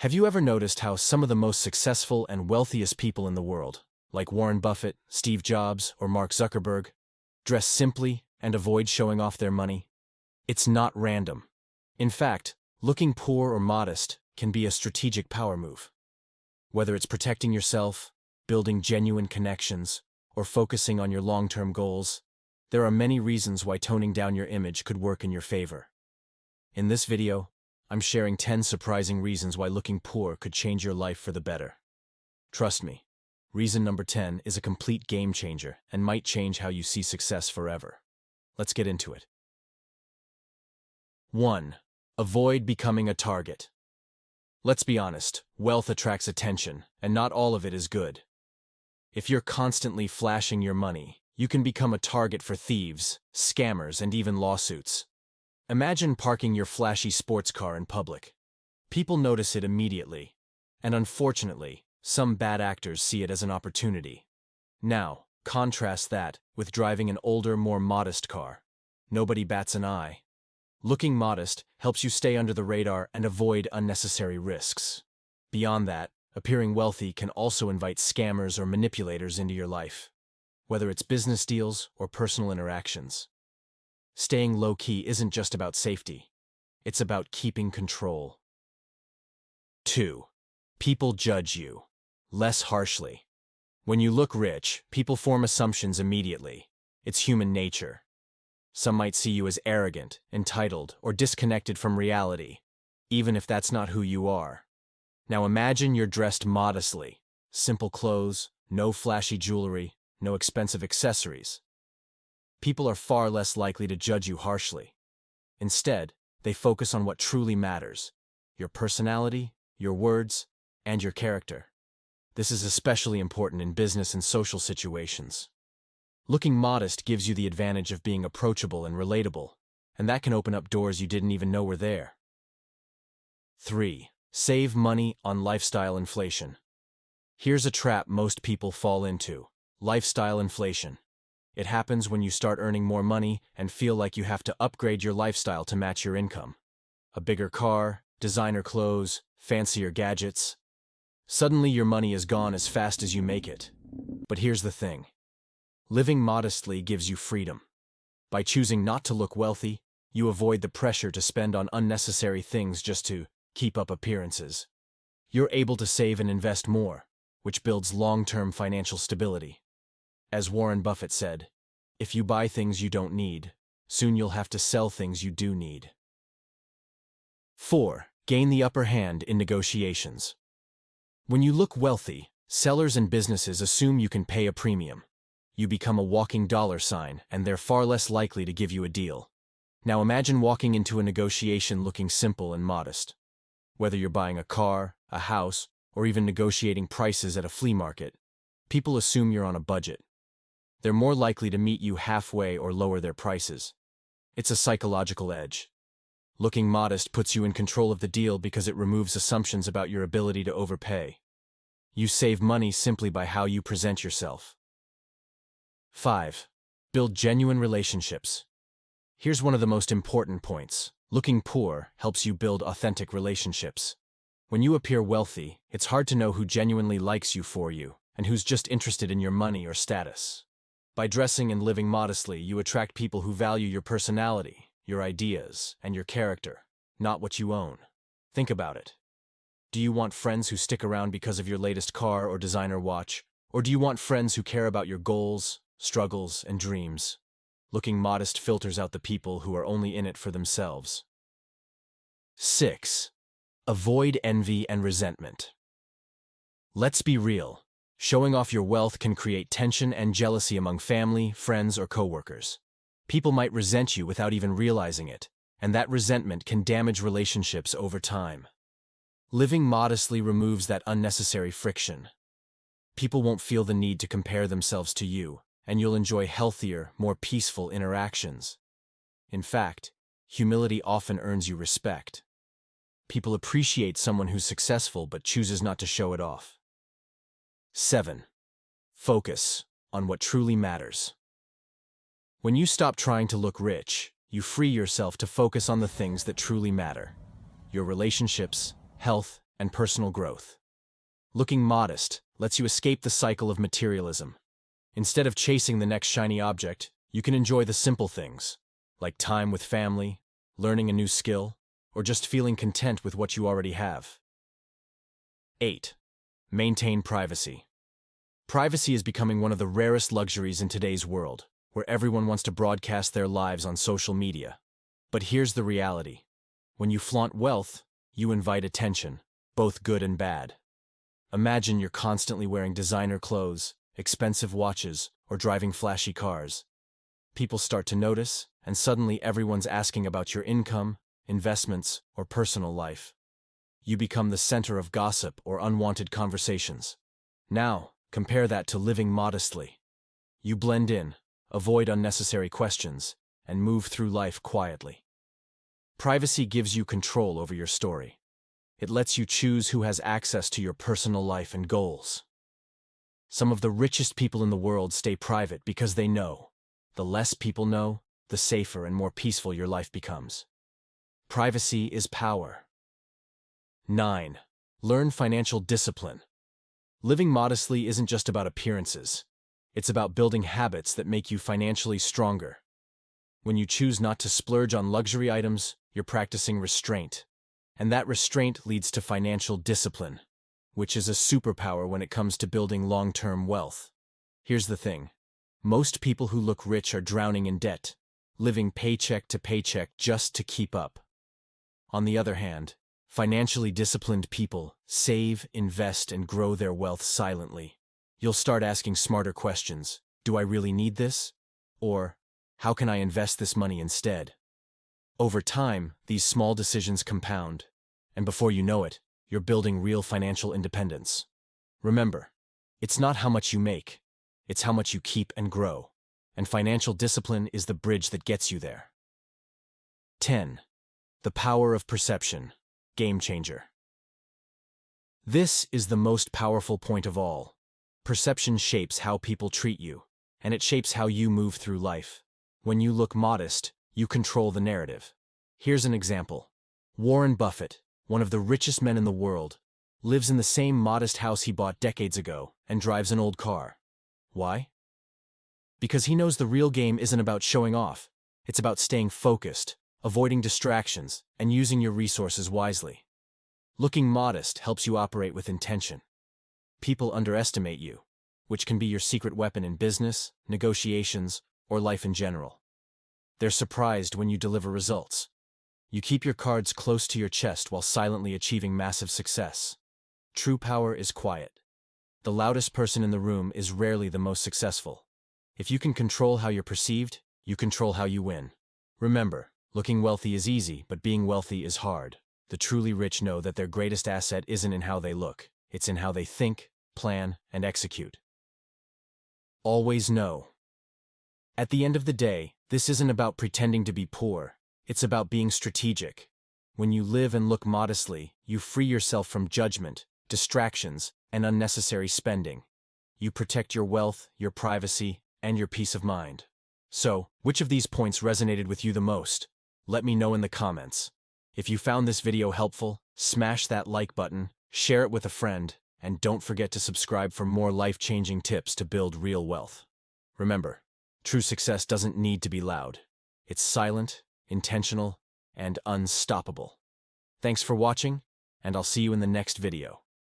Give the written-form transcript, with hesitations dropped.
Have you ever noticed how some of the most successful and wealthiest people in the world, like Warren Buffett, Steve Jobs, or Mark Zuckerberg, dress simply and avoid showing off their money? It's not random. In fact, looking poor or modest can be a strategic power move. Whether it's protecting yourself, building genuine connections, or focusing on your long-term goals, there are many reasons why toning down your image could work in your favor. In this video, I'm sharing 10 surprising reasons why looking poor could change your life for the better. Trust me, reason number 10 is a complete game changer and might change how you see success forever. Let's get into it. 1. Avoid becoming a target. Let's be honest, wealth attracts attention, and not all of it is good. If you're constantly flashing your money, you can become a target for thieves, scammers, and even lawsuits. Imagine parking your flashy sports car in public. People notice it immediately, and unfortunately, some bad actors see it as an opportunity. Now, contrast that with driving an older, more modest car. Nobody bats an eye. Looking modest helps you stay under the radar and avoid unnecessary risks. Beyond that, appearing wealthy can also invite scammers or manipulators into your life, whether it's business deals or personal interactions. Staying low-key isn't just about safety. It's about keeping control. 2. People judge you less harshly. When you look rich, people form assumptions immediately. It's human nature. Some might see you as arrogant, entitled, or disconnected from reality, even if that's not who you are. Now imagine you're dressed modestly. Simple clothes, no flashy jewelry, no expensive accessories. People are far less likely to judge you harshly. Instead, they focus on what truly matters: your personality, your words, and your character. This is especially important in business and social situations. Looking modest gives you the advantage of being approachable and relatable, and that can open up doors you didn't even know were there. 3. Save money on lifestyle inflation. Here's a trap most people fall into: lifestyle inflation. It happens when you start earning more money and feel like you have to upgrade your lifestyle to match your income. A bigger car, designer clothes, fancier gadgets. Suddenly your money is gone as fast as you make it. But here's the thing. Living modestly gives you freedom. By choosing not to look wealthy, you avoid the pressure to spend on unnecessary things just to keep up appearances. You're able to save and invest more, which builds long-term financial stability. As Warren Buffett said, if you buy things you don't need, soon you'll have to sell things you do need. 4. Gain the upper hand in negotiations. When you look wealthy, sellers and businesses assume you can pay a premium. You become a walking dollar sign, and they're far less likely to give you a deal. Now imagine walking into a negotiation looking simple and modest. Whether you're buying a car, a house, or even negotiating prices at a flea market, people assume you're on a budget. They're more likely to meet you halfway or lower their prices. It's a psychological edge. Looking modest puts you in control of the deal because it removes assumptions about your ability to overpay. You save money simply by how you present yourself. 5. Build genuine relationships. Here's one of the most important points. Looking poor helps you build authentic relationships. When you appear wealthy, it's hard to know who genuinely likes you for you and who's just interested in your money or status. By dressing and living modestly, you attract people who value your personality, your ideas, and your character, not what you own. Think about it. Do you want friends who stick around because of your latest car or designer watch? Or do you want friends who care about your goals, struggles, and dreams? Looking modest filters out the people who are only in it for themselves. 6. Avoid envy and resentment. Let's be real. Showing off your wealth can create tension and jealousy among family, friends, or coworkers. People might resent you without even realizing it, and that resentment can damage relationships over time. Living modestly removes that unnecessary friction. People won't feel the need to compare themselves to you, and you'll enjoy healthier, more peaceful interactions. In fact, humility often earns you respect. People appreciate someone who's successful but chooses not to show it off. 7. Focus on what truly matters. When you stop trying to look rich, you free yourself to focus on the things that truly matter: your relationships, health, and personal growth. Looking modest lets you escape the cycle of materialism. Instead of chasing the next shiny object, you can enjoy the simple things, like time with family, learning a new skill, or just feeling content with what you already have. 8. Maintain privacy. Privacy is becoming one of the rarest luxuries in today's world, where everyone wants to broadcast their lives on social media. But here's the reality. When you flaunt wealth, you invite attention, both good and bad. Imagine you're constantly wearing designer clothes, expensive watches, or driving flashy cars. People start to notice, and suddenly everyone's asking about your income, investments, or personal life. You become the center of gossip or unwanted conversations. Now, compare that to living modestly. You blend in, avoid unnecessary questions, and move through life quietly. Privacy gives you control over your story. It lets you choose who has access to your personal life and goals. Some of the richest people in the world stay private because they know. The less people know, the safer and more peaceful your life becomes. Privacy is power. 9. Learn financial discipline. Living modestly isn't just about appearances. It's about building habits that make you financially stronger. When you choose not to splurge on luxury items, you're practicing restraint. And that restraint leads to financial discipline, which is a superpower when it comes to building long-term wealth. Here's the thing. Most people who look rich are drowning in debt, living paycheck to paycheck just to keep up. On the other hand, financially disciplined people save, invest, and grow their wealth silently. You'll start asking smarter questions. Do I really need this? Or, how can I invest this money instead? Over time, these small decisions compound, and before you know it, you're building real financial independence. Remember, it's not how much you make, it's how much you keep and grow, and financial discipline is the bridge that gets you there. 10. The power of perception. Game changer. This is the most powerful point of all. Perception shapes how people treat you, and it shapes how you move through life. When you look modest, you control the narrative. Here's an example. Warren Buffett, one of the richest men in the world, lives in the same modest house he bought decades ago and drives an old car. Why? Because he knows the real game isn't about showing off. It's about staying focused, avoiding distractions, and using your resources wisely. Looking modest helps you operate with intention. People underestimate you, which can be your secret weapon in business, negotiations, or life in general. They're surprised when you deliver results. You keep your cards close to your chest while silently achieving massive success. True power is quiet. The loudest person in the room is rarely the most successful. If you can control how you're perceived, you control how you win. Remember, looking wealthy is easy, but being wealthy is hard. The truly rich know that their greatest asset isn't in how they look, it's in how they think, plan, and execute. Always know. At the end of the day, this isn't about pretending to be poor. It's about being strategic. When you live and look modestly, you free yourself from judgment, distractions, and unnecessary spending. You protect your wealth, your privacy, and your peace of mind. So, which of these points resonated with you the most? Let me know in the comments. If you found this video helpful, smash that like button, share it with a friend, and don't forget to subscribe for more life-changing tips to build real wealth. Remember, true success doesn't need to be loud. It's silent, intentional, and unstoppable. Thanks for watching, and I'll see you in the next video.